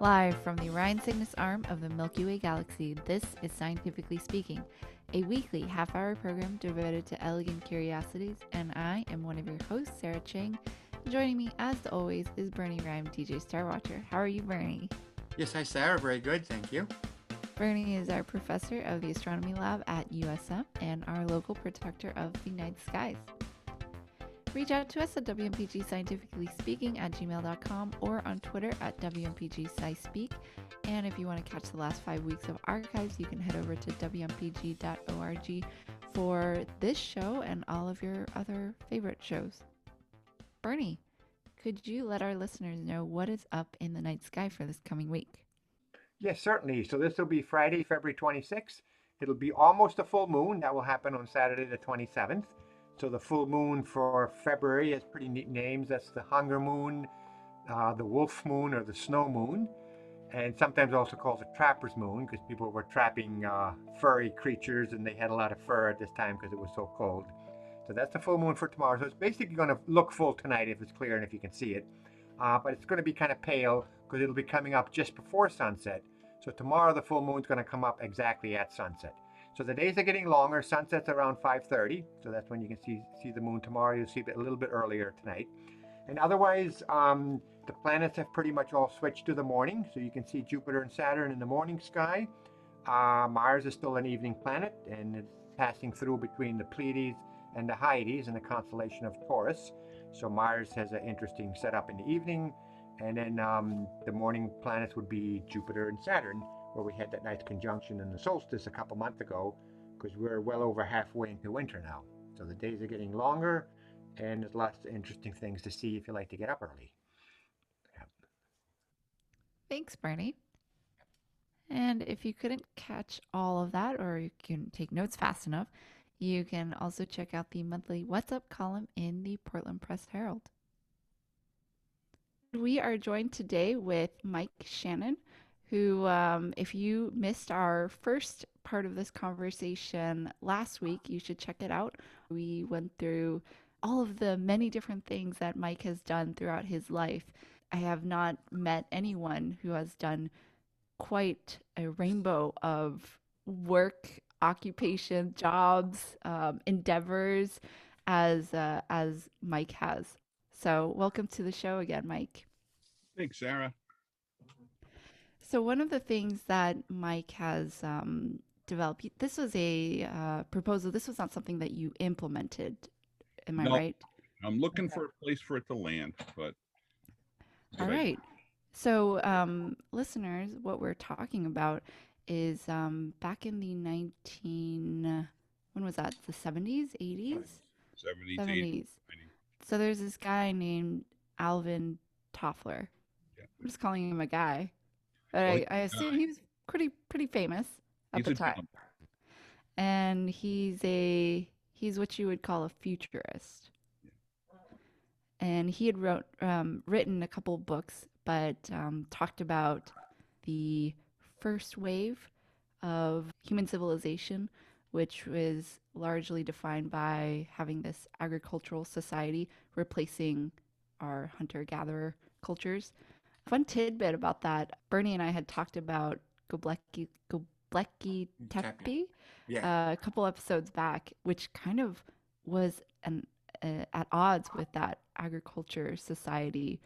Live from the Orion Cygnus arm of the Milky Way galaxy, this is Scientifically Speaking, a weekly half-hour program devoted to elegant curiosities, and I am one of your hosts, Sarah Chang. Joining me, as always, is Bernie Rhyme, DJ Starwatcher. How are you, Bernie? Yes, hi, Sarah. Very good, thank you. Bernie is our professor of the Astronomy Lab at USM and our local protector of the night skies. Reach out to us at WMPGScientificallySpeaking@gmail.com or on Twitter at WMPGSciSpeak. And if you want to catch the last 5 weeks of archives, you can head over to WMPG.org for this show and all of your other favorite shows. Bernie, could you let our listeners know what is up in the night sky for this coming week? Yes, certainly. So this will be Friday, February 26th. It'll be almost a full moon. That will happen on Saturday, the 27th. So the full moon for February has pretty neat names. That's the hunger moon, the wolf moon, or the snow moon, and sometimes also called the trapper's moon because people were trapping furry creatures and they had a lot of fur at this time because it was so cold. So that's the full moon for tomorrow. So it's basically going to look full tonight if it's clear and if you can see it. But it's going to be kind of pale because it'll be coming up just before sunset. So tomorrow the full moon's going to come up exactly at sunset. So the days are getting longer. Sunset's around 5:30, so that's when you can see the moon tomorrow. You'll see it a little bit earlier tonight. And otherwise, the planets have pretty much all switched to the morning, so you can see Jupiter and Saturn in the morning sky. Mars is still an evening planet, and it's passing through between the Pleiades and the Hyades in the constellation of Taurus. So Mars has an interesting setup in the evening, and then the morning planets would be Jupiter and Saturn, where we had that nice conjunction in the solstice a couple months ago, because we're well over halfway into winter now. So the days are getting longer, and there's lots of interesting things to see if you like to get up early. Yeah. Thanks, Bernie. And if you couldn't catch all of that or you can take notes fast enough, you can also check out the monthly What's Up column in the Portland Press Herald. We are joined today with Mike Shannon, who, if you missed our first part of this conversation last week, you should check it out. We went through all of the many different things that Mike has done throughout his life. I have not met anyone who has done quite a rainbow of work, occupation, jobs, endeavors as Mike has. So welcome to the show again, Mike. Thanks, Sarah. So one of the things that Mike has developed, this was a proposal. This was not something that you implemented. Am I No, right? I'm looking for a place for it to land, but All right. So, listeners, what we're talking about is back in the when was that? The 70s, 80s? 70s, 80s, 70s. 90s. So there's this guy named Alvin Toffler. Yeah. I'm just calling him a guy. But Well, I assume he was pretty famous at he's the a time. gem. And he's what you would call a futurist. And he had written a couple of books, but talked about the first wave of human civilization, which was largely defined by having this agricultural society replacing our hunter-gatherer cultures. Fun tidbit about that, Bernie and I had talked about Göbekli Tepe Yeah. a couple episodes back, which kind of was at odds with that agriculture society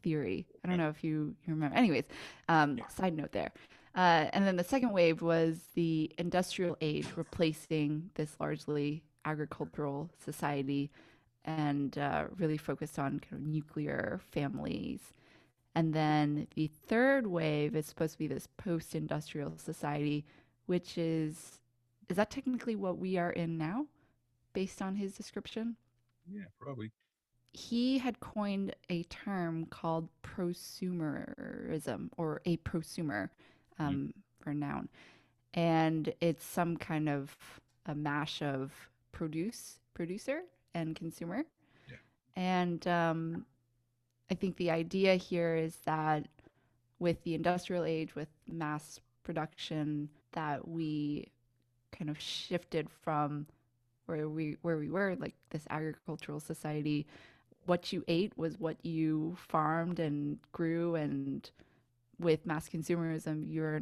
theory. I don't know if you remember. Anyways, side note there. And then the second wave was the industrial age replacing this largely agricultural society and really focused on kind of nuclear families. And then the third wave is supposed to be this post-industrial society, which is that technically what we are in now, based on his description? Yeah, probably. He had coined a term called prosumerism, or a prosumer for noun. And it's some kind of a mash of producer, and consumer. Yeah. And I think the idea here is that with the industrial age, with mass production, that we kind of shifted from where we were, like this agricultural society. What you ate was what you farmed and grew and with mass consumerism, you're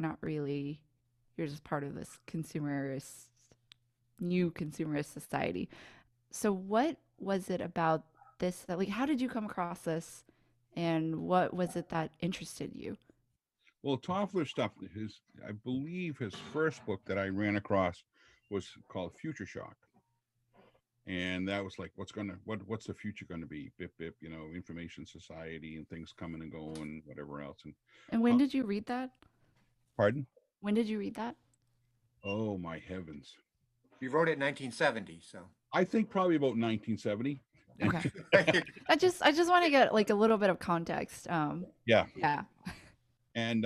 just part of this new consumerist society. So what was it about this that, like, how did you come across this, and what was it that interested you? Well, Toffler stuff, I believe his first book that I ran across was called Future Shock. And that was like, what's the future gonna be? Bip bip, information society and things coming and going, whatever else. And And when how, did you read that? pardon? When did you read that? Oh my heavens. He wrote it in 1970, so. I think probably about 1970. Okay. I just want to get like a little bit of context. Yeah. Yeah. And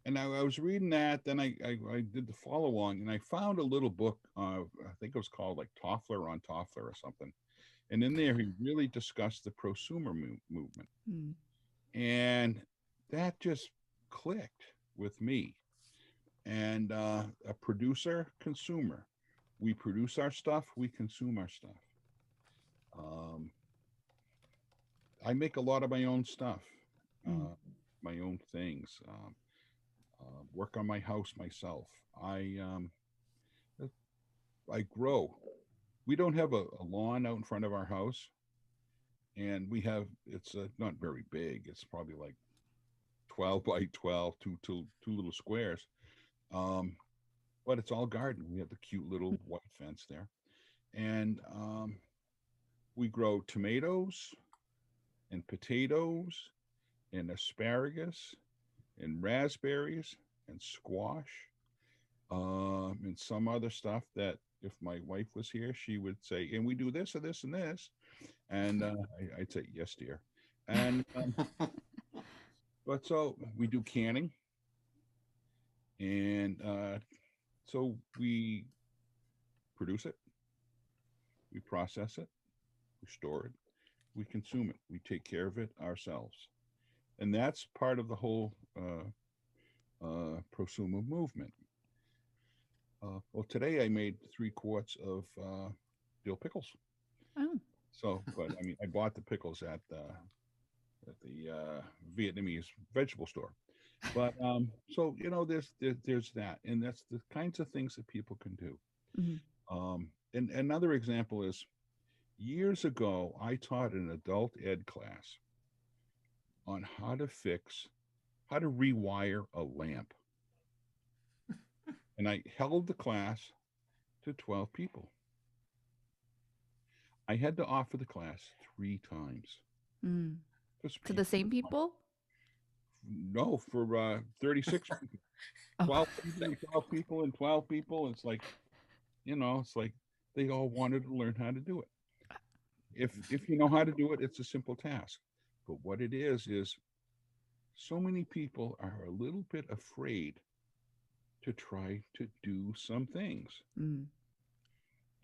and I was reading that, then I did the follow along, and I found a little book, I think it was called like Toffler on Toffler or something. And in there, he really discussed the prosumer movement. Mm. And that just clicked with me. And a producer, consumer. We produce our stuff, we consume our stuff. I make a lot of my own stuff, Mm. my own things. Work on my house myself. I grow. We don't have a lawn out in front of our house, and it's not very big. It's probably like 12 by 12, two little squares. But it's all garden. We have the cute little white fence there, and we grow tomatoes and potatoes and asparagus and raspberries and squash, and some other stuff that if my wife was here, she would say, and we do this and this and this. And I'd say, yes, dear. And, but so we do canning. And so we produce it, we process it, we store it, we consume it, we take care of it ourselves. And that's part of the whole prosumer movement. Well, today I made 3 quarts of dill pickles. Oh. So, but I mean, I bought the pickles at the Vietnamese vegetable store. But so there's that, and that's the kinds of things that people can do. Mm-hmm. And another example is years ago I taught an adult ed class on how to rewire a lamp. And I held the class to 12 people. I had to offer the class 3 times. Mm. To the same people? No, for 36 people. 12 people, 12 people, and 12 people. It's like, it's like they all wanted to learn how to do it. If you know how to do it, it's a simple task. But what it is so many people are a little bit afraid to try to do some things. Mm.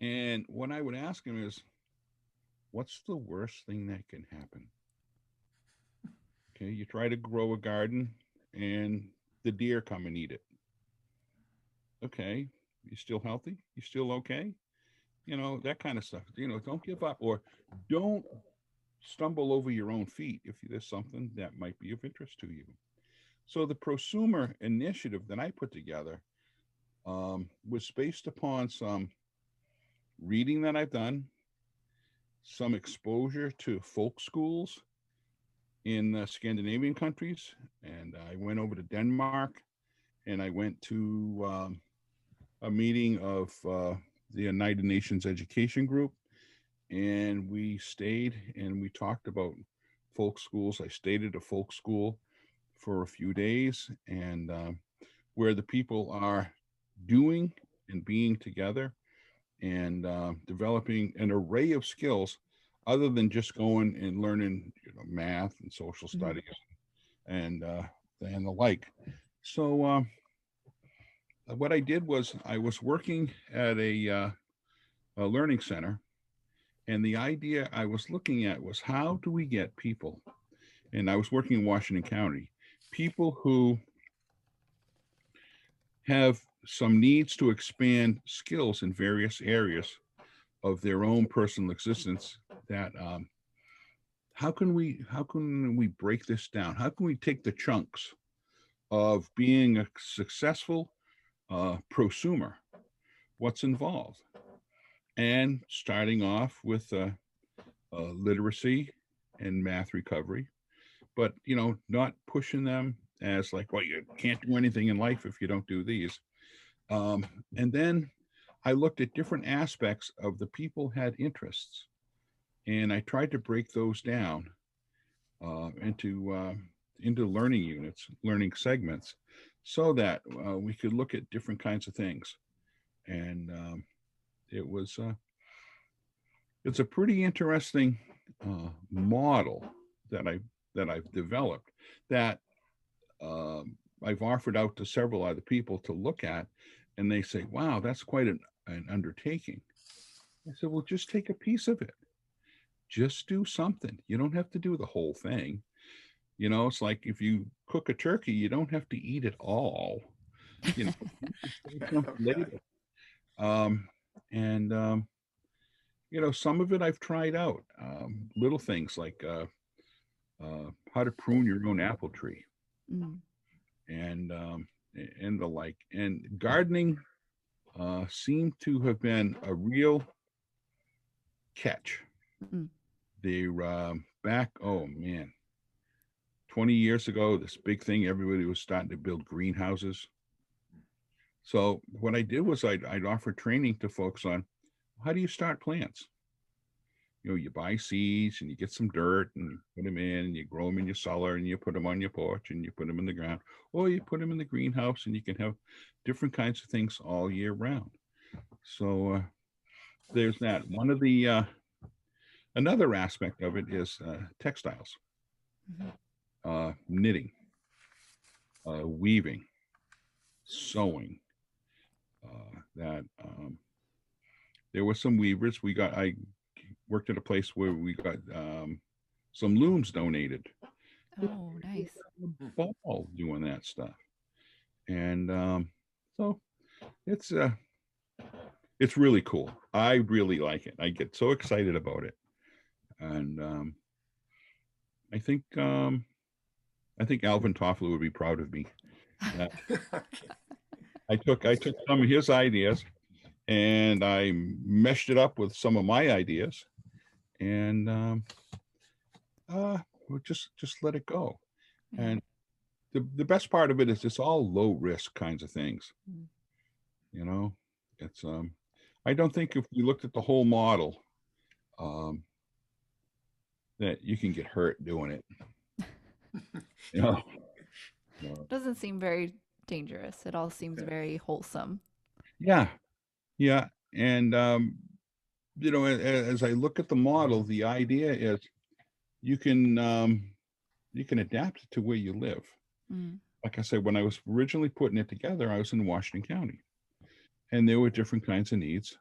And what I would ask them is, what's the worst thing that can happen? Okay, you try to grow a garden and the deer come and eat it. Okay, you still healthy? You still okay? That kind of stuff. Don't give up, or don't stumble over your own feet if there's something that might be of interest to you. So the prosumer initiative that I put together was based upon some reading that I've done, some exposure to folk schools in the Scandinavian countries, and I went over to Denmark, and I went to a meeting of the United Nations Education Group, and we stayed and we talked about folk schools. I stayed at a folk school for a few days, and where the people are doing and being together and developing an array of skills other than just going and learning math and social studies and the like. So what I did was I was working at a learning center, and the idea I was looking at was, how do we get people, and I was working in Washington County, people who have some needs to expand skills in various areas of their own personal existence, that how can we break this down? How can we take the chunks of being a successful prosumer? What's involved? And starting off with literacy and math recovery, but not pushing them as like, well, you can't do anything in life if you don't do these. And then I looked at different aspects of the people had interests, and I tried to break those down into learning units, learning segments, so that we could look at different kinds of things. And it was it's a pretty interesting model that I've developed that I've offered out to several other people to look at, and they say, "Wow, that's quite an undertaking." I said, "Well, just take a piece of it. Just do something. You don't have to do the whole thing. It's like if you cook a turkey, you don't have to eat it all. You know, save some for Okay. later." Um, and some of it I've tried out. Little things like how to prune your own apple tree, Mm. and and the like. And gardening seemed to have been a real catch. Mm. They're back, oh man, 20 years ago, this big thing, everybody was starting to build greenhouses. So what I did was I'd offer training to folks on how do you start plants. You buy seeds and you get some dirt and you put them in and you grow them in your cellar and you put them on your porch and you put them in the ground, or you put them in the greenhouse, and you can have different kinds of things all year round. So there's that. One of the another aspect of it is textiles, Mhm. knitting, weaving, sewing. That there were some weavers. I worked at a place where we got some looms donated. Oh, nice. Ball doing that stuff, and so it's it's really cool. I really like it. I get so excited about it, and I think um, I think Alvin Toffler would be proud of me. That I took some of his ideas and I meshed it up with some of my ideas, and we'll just let it go. Yeah. And the best part of it is it's all low risk kinds of things. Mm. You know, it's I don't think if we looked at the whole model, um, that you can get hurt doing it. You know, Uh, Doesn't seem very dangerous. It all seems very wholesome. yeah, yeah, and as I look at the model, the idea is you can you can adapt it to where you live. Mm. Like I said, when I was originally putting it together, I was in Washington County, and there were different kinds of needs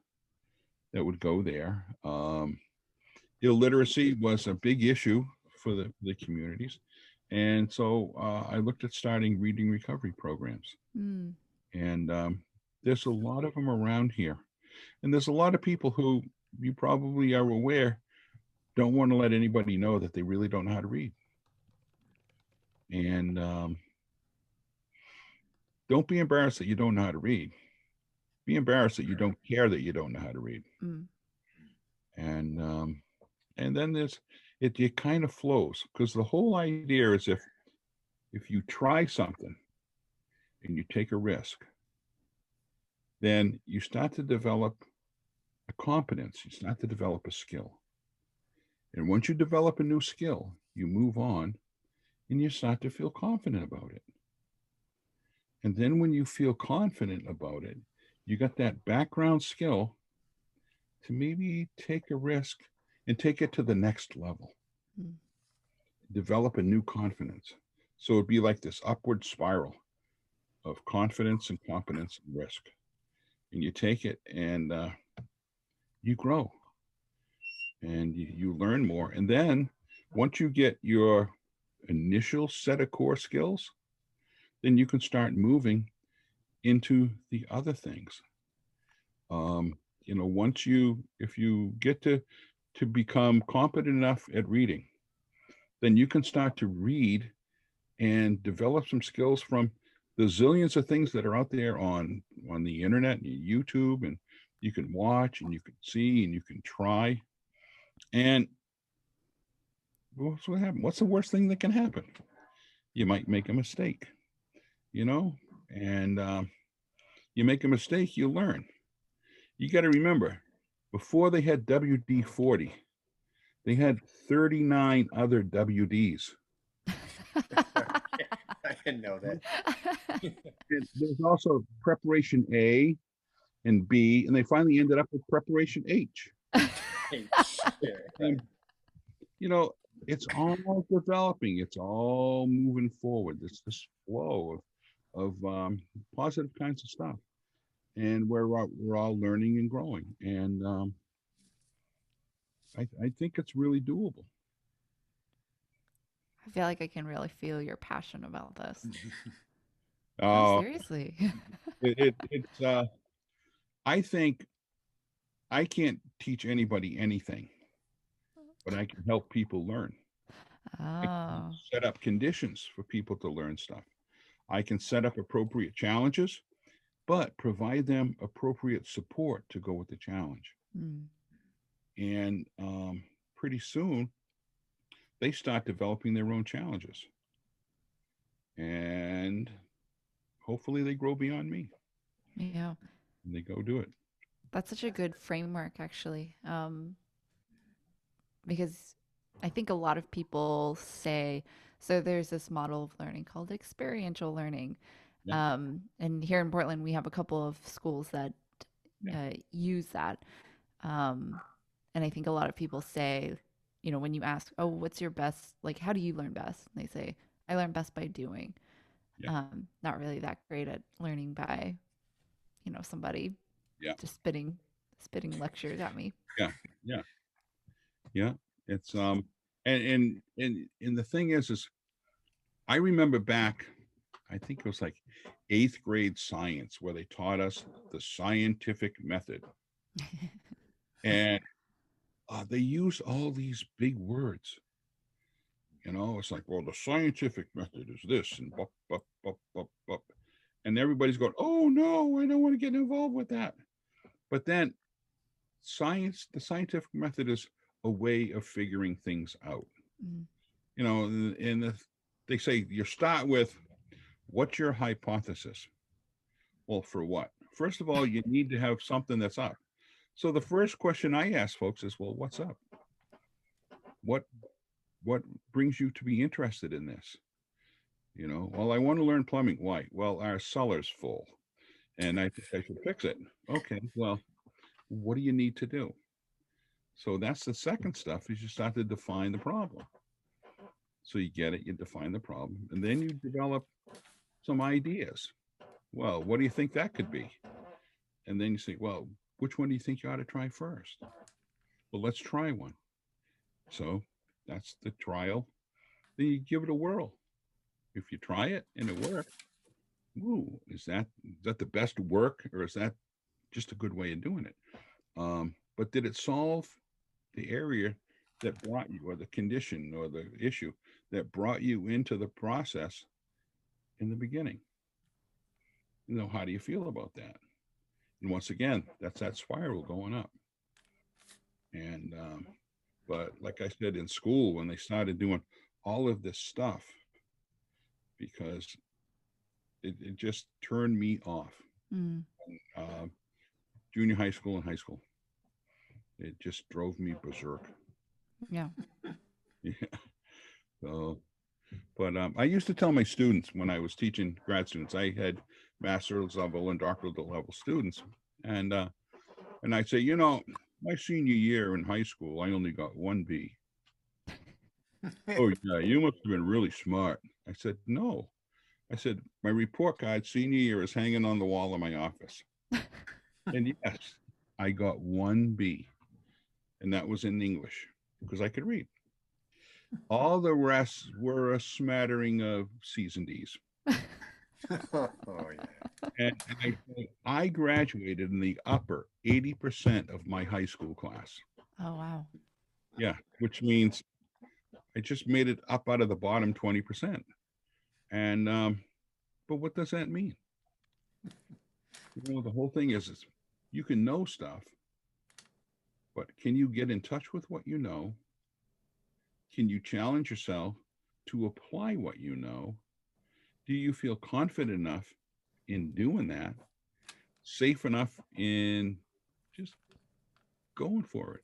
that would go there. Illiteracy was a big issue for the communities, and so I looked at starting reading recovery programs. Mm. And there's a lot of them around here, and there's a lot of people who you probably are aware don't want to let anybody know that they really don't know how to read. And don't be embarrassed that you don't know how to read. Be embarrassed that you don't care that you don't know how to read. Mm. And and then there's it kind of flows, because the whole idea is if you try something and you take a risk, then you start to develop a competence. You start to develop a skill. And once you develop a new skill, you move on and you start to feel confident about it. And then when you feel confident about it, you got that background skill to maybe take a risk and take it to the next level, Mm. develop a new confidence. So it'd be like this upward spiral of confidence and competence and risk. And you take it and you grow and you learn more. And then once you get your initial set of core skills, then you can start moving into the other things. Once if you get to become competent enough at reading, then you can start to read and develop some skills from the zillions of things that are out there on the internet and YouTube, and you can watch and you can see and you can try. And what's what happen? What's the worst thing that can happen? You might make a mistake, you know, and you make a mistake, you learn. You got to remember, before they had WD-40, they had 39 other WDs. I didn't know that. And there's also preparation A and B, and they finally ended up with preparation H. And, you know, it's all developing. It's all moving forward. It's this flow of positive kinds of stuff, and we're all learning and growing. And I think it's really doable. I feel like I can really feel your passion about this. No, Uh, seriously. it's I think I can't teach anybody anything, but I can help people learn. I can Oh. set up conditions for people to learn stuff. I can set up appropriate challenges, but provide them appropriate support to go with the challenge. Mm. And pretty soon, they start developing their own challenges. And hopefully, they grow beyond me Yeah. and they go do it. That's such a good framework, actually. Because I think a lot of people say, so there's this model of learning called experiential learning. Yeah. And here in Portland, we have a couple of schools that Yeah. use that. Um, and I think a lot of people say, you know, when you ask, oh, what's your best, like, how do you learn best? And they say, I learn best by doing. Yeah. Not really that great at learning by, you know, somebody Yeah. just spitting lectures at me. Yeah. Yeah. Yeah. It's and the thing is I remember back, I think it was like 8th grade science where they taught us the scientific method. And they use all these big words. You know, it's like, well, the scientific method is this, and bup, bup, bup, bup, bup. And everybody's going, oh no, I don't want to get involved with that. But then the scientific method is a way of figuring things out. Mm. You know, they say you start with, what's your hypothesis? Well, for what? First of all, you need to have something that's up. So the first question I ask folks is, well, what's up? What what brings you to be interested in this? You know, well, I want to learn plumbing. Why? Well, our cellar's full and I think I should fix it. Okay, well, what do you need to do? So that's the second stuff is you start to define the problem. So you get it, you define the problem, and then you develop some ideas. Well, what do you think that could be? And then you say, well, which one do you think you ought to try first? Well, let's try one. So that's the trial. Then you give it a whirl. If you try it and it works, ooh, is that the best work, or is that just a good way of doing it? But did it solve the area that brought you, or the condition, or the issue that brought you into the process in the beginning? You know, how do you feel about that? And once again, that's that spiral going up. And but like I said, in school, when they started doing all of this stuff, because it just turned me off. Mm. Uh, Junior high school and high school, it just drove me berserk. Yeah. Yeah. So, but I used to tell my students when I was teaching grad students, I had master's level and doctoral level students, and I'd say, you know, my senior year in high school, I only got one B. Oh yeah, you must have been really smart. I said, no. I said, my report card senior year is hanging on the wall in my office. And yes, I got one B, and that was in English because I could read. All the rest were a smattering of C's and D's. Oh yeah. And I graduated in the upper 80% of my high school class. Oh, wow. Yeah, which means I just made it up out of the bottom 20%. And but what does that mean? The whole thing is you can know stuff, but can you get in touch with what you know? Can you challenge yourself to apply what you know? Do you feel confident enough in doing that? Safe enough in just going for it?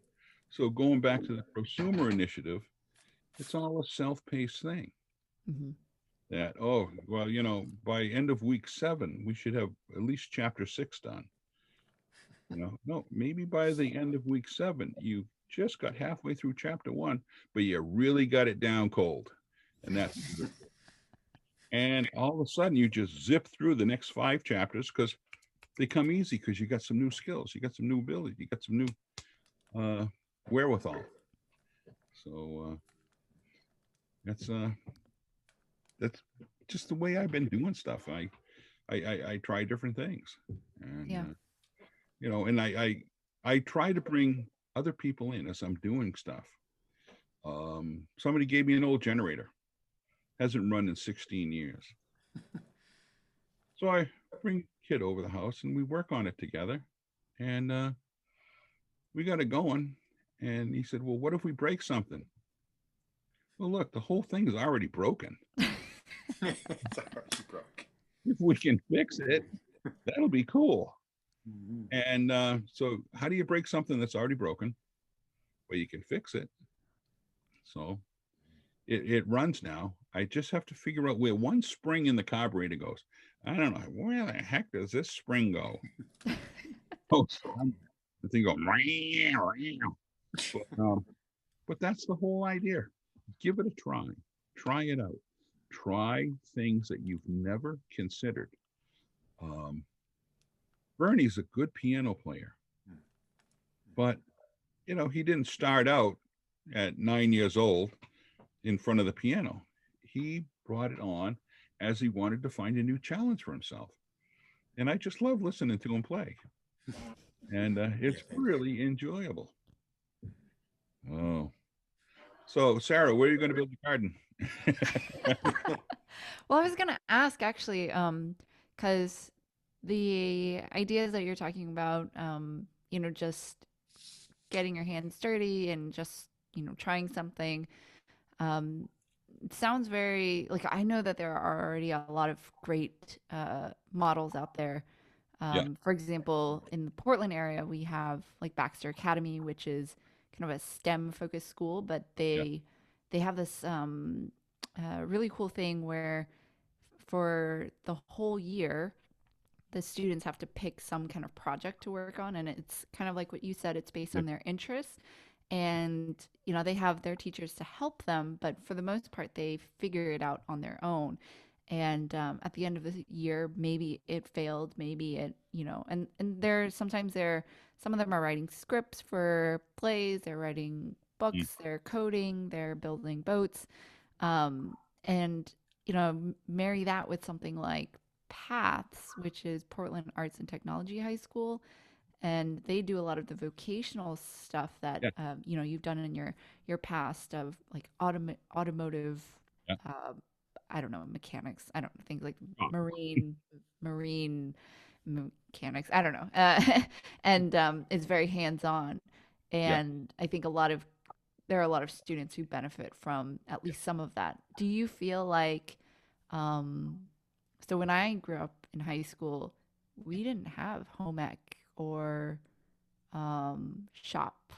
So going back to the prosumer initiative, it's all a self-paced thing. Mm-hmm. That, oh, well, by end of week 7, we should have at least chapter 6 done. No, maybe by the end of week 7, you just got halfway through chapter 1, but you really got it down cold. And that's and all of a sudden you just zip through the next 5 chapters because they come easy because you got some new skills, you got some new ability, you got some new wherewithal. So that's just the way I've been doing stuff. I try different things, and Yeah. and I try to bring other people in as I'm doing stuff. Somebody gave me an old generator, hasn't run in 16 years, so I bring kid over the house and we work on it together, and we got it going. And he said, "Well, what if we break something?" Well, look, the whole thing is already broken. It's already broke. If we can fix it, that'll be cool. Mhm. And so, how do you break something that's already broken? Well, you can fix it. So it runs now. I just have to figure out where one spring in the carburetor goes. I don't know where the heck does this spring go. Oh, the thing go. But that's the whole idea. Give it a try. Try it out. Try things that you've never considered. Um, Bernie's a good piano player, but he didn't start out at 9 years old in front of the piano. He brought it on as he wanted to find a new challenge for himself. And I just love listening to him play. And it's really enjoyable. Oh. So, Sarah, where are you going to build the garden? Well, I was gonna ask actually, because the ideas that you're talking about, just getting your hands dirty and just, trying something, um, it sounds very like I know that there are already a lot of great models out there. Yeah. For example, in the Portland area, we have like Baxter Academy, which is kind of a STEM focused school, but Yeah. they have this really cool thing where for the whole year, the students have to pick some kind of project to work on. And it's kind of like what you said, it's based Yeah. on their interests. And, they have their teachers to help them, but for the most part, they figure it out on their own. And at the end of the year, maybe it failed, maybe it, and some of them are writing scripts for plays, they're writing Mm. books, they're coding, they're building boats. And marry that with something like Paths, which is Portland Arts and Technology High School, and they do a lot of the vocational stuff that Yeah. you've done in your past of like automotive, Yeah. uh, I don't know, mechanics. I don't think like Oh, marine mechanics. I don't know, and it's very hands on, yeah. and I think there are a lot of students who benefit from at Yeah. least some of that. Do you feel like, um, so when I grew up in high school, we didn't have home ec or shop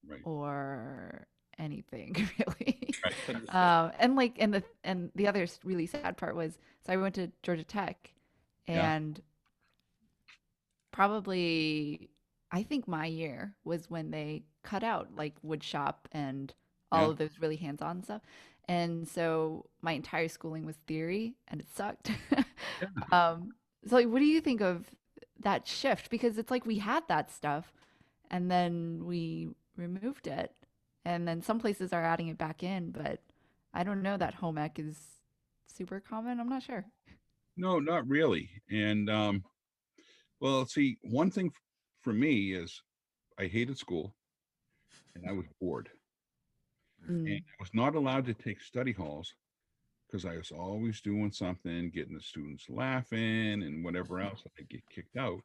Right. or anything really. Right. And the other really sad part was, so I went to Georgia Tech, Yeah. and probably I think my year was when they cut out like wood shop and all Yeah. of those really hands-on stuff. And so my entire schooling was theory and it sucked. Yeah. So like, what do you think of that shift? Because it's like we had that stuff and then we removed it. And then some places are adding it back in, but I don't know that home ec is super common. I'm not sure. No, not really. And well, see, one thing for me is I hated school and I was bored. And Mm. I was not allowed to take study halls because I was always doing something, getting the students laughing and whatever else. I get kicked out.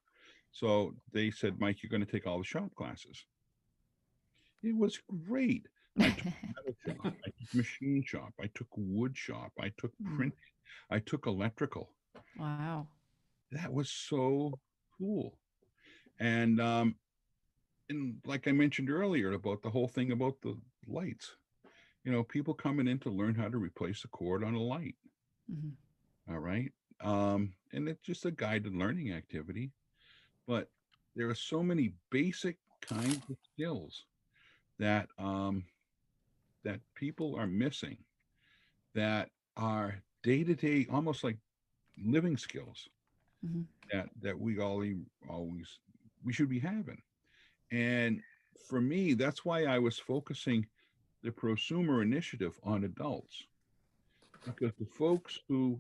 So they said, Mike, you're going to take all the shop classes. It was great. I took metal shop, I took machine shop, I took wood shop, I took Mm. printing, I took electrical. Wow. That was so cool. And and like I mentioned earlier about the whole thing about the lights, people coming in to learn how to replace a cord on a light. Hmm. All right. And it's just a guided learning activity, but there are so many basic kinds of skills that that people are missing that are day to day, almost like living skills Hmm. that we always we should be having. And for me, that's why I was focusing the prosumer initiative on adults, because the folks who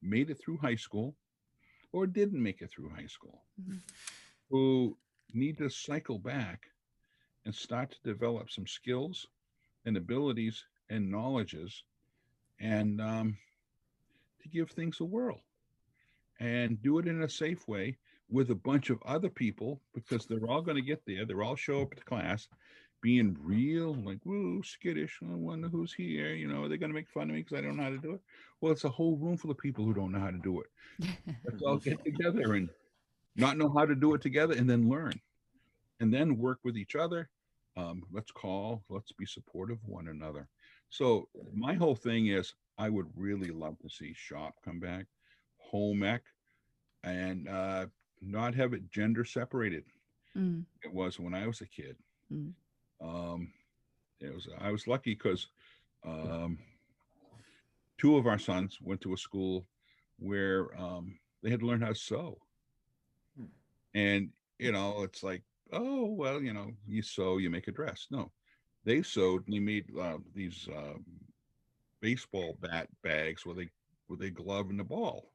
made it through high school or didn't make it through high school, Hmm. who need to cycle back and start to develop some skills and abilities and knowledges, and to give things a whirl and do it in a safe way with a bunch of other people, because they're all going to get there. They're all show up to class being real, like, woo, skittish. I wonder who's here. Are they going to make fun of me because I don't know how to do it? Well, it's a whole room full of people who don't know how to do it. Let's all get together and not know how to do it together and then learn and then work with each other. Let's be supportive of one another. So my whole thing is I would really love to see shop come back, home ec, and not have it gender separated. Mm. It was when I was a kid. Mm. Um, I was lucky because um, two of our sons went to a school where they had to learn how to sew, and it's like, oh well, you sew, you make a dress. No, they sewed and they made these baseball bat bags where they glove and the ball.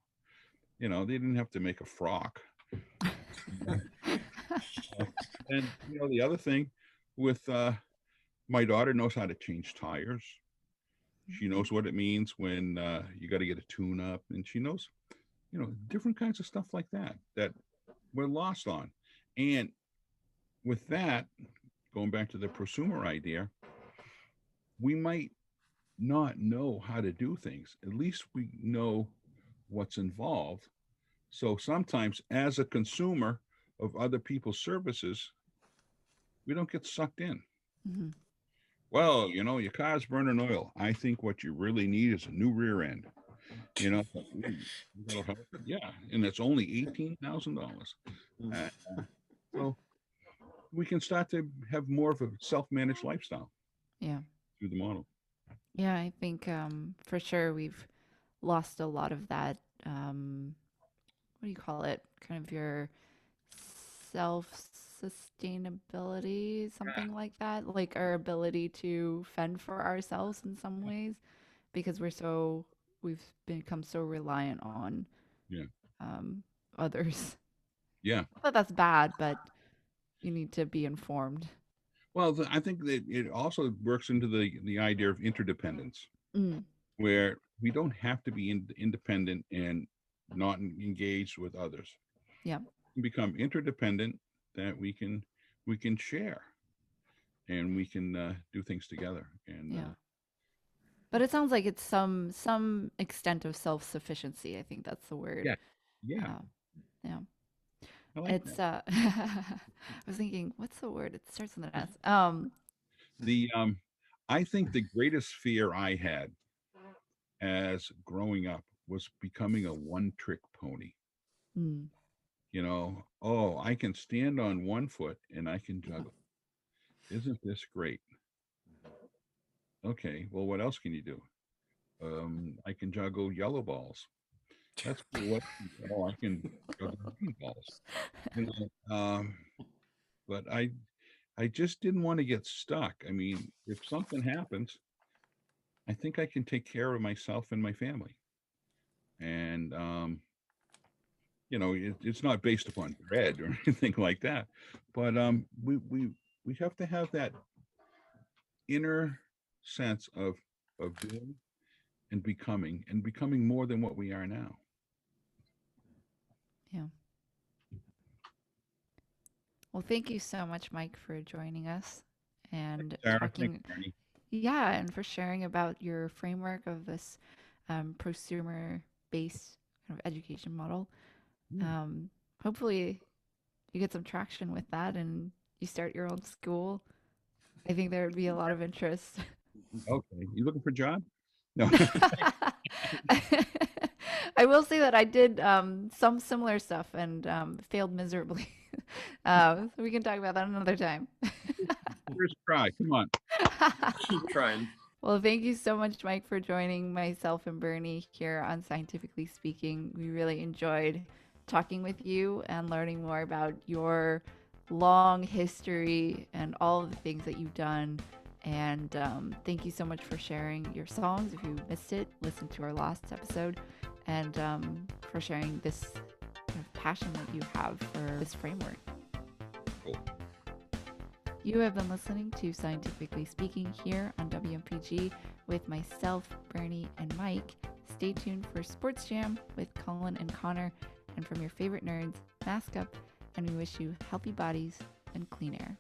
They didn't have to make a frock. And the other thing with my daughter knows how to change tires. She knows what it means when you got to get a tune up, and she knows, different kinds of stuff like that we're lost on. And with that, going back to the prosumer idea, we might not know how to do things. At least we know what's involved. So sometimes, as a consumer of other people's services, we don't get sucked in. Hmm. Well, your car's burning oil. I think what you really need is a new rear end. That'll help. Yeah, and it's only $18,000. Uh, so we can start to have more of a self-managed lifestyle Yeah. through the model. Yeah. I think for sure we've lost a lot of that. What do you call it? Kind of your self sustainability, something like that. Like our ability to fend for ourselves in some ways because we've become so reliant on Yeah, um, others. yeah. Not that that's bad, but you need to be informed. Well, I think that it also works into the idea of interdependence, Mm. where we don't have to be independent and not engaged with others. Yeah. We become interdependent, that we can share and we can do things together. And Yeah. But it sounds like it's some extent of self-sufficiency. I think that's the word. yeah, yeah, Uh, yeah. I like that. It's I was thinking, what's the word? It starts with an S. The I think the greatest fear I had as growing up was becoming a one-trick pony. Mm. Oh, I can stand on one foot and I can juggle. Isn't this great? Okay, well, what else can you do? I can juggle yellow balls. That's cool. Oh, I can juggle green balls. You but I just didn't want to get stuck. I mean, if something happens, I think I can take care of myself and my family. And it's not based upon dread or anything like that, but we have to have that inner. sense of doing and becoming more than what we are now. Yeah. Well, thank you so much, Mike, for joining us and Sarah, thank you, talking. Bernie. Yeah, and for sharing about your framework of this prosumer-based kind of education model. Um, Hopefully, you get some traction with that and you start your own school. I think there would be a lot of interest. Okay, you looking for a job? No. I will say that I did some similar stuff and failed miserably. So we can talk about that another time. First try. Come on. Keep trying. Well, thank you so much, Mike, for joining myself and Bernie here on Scientifically Speaking. We really enjoyed talking with you and learning more about your long history and all of the things that you've done. And thank you so much for sharing your songs. If you missed it, listen to our last episode. And for sharing this kind of passion that you have for this framework. Cool. You have been listening to Scientifically Speaking here on WMPG with myself, Bernie, and Mike. Stay tuned for Sports Jam with Colin and Connor. And from your favorite nerds, mask up, and we wish you healthy bodies and clean air.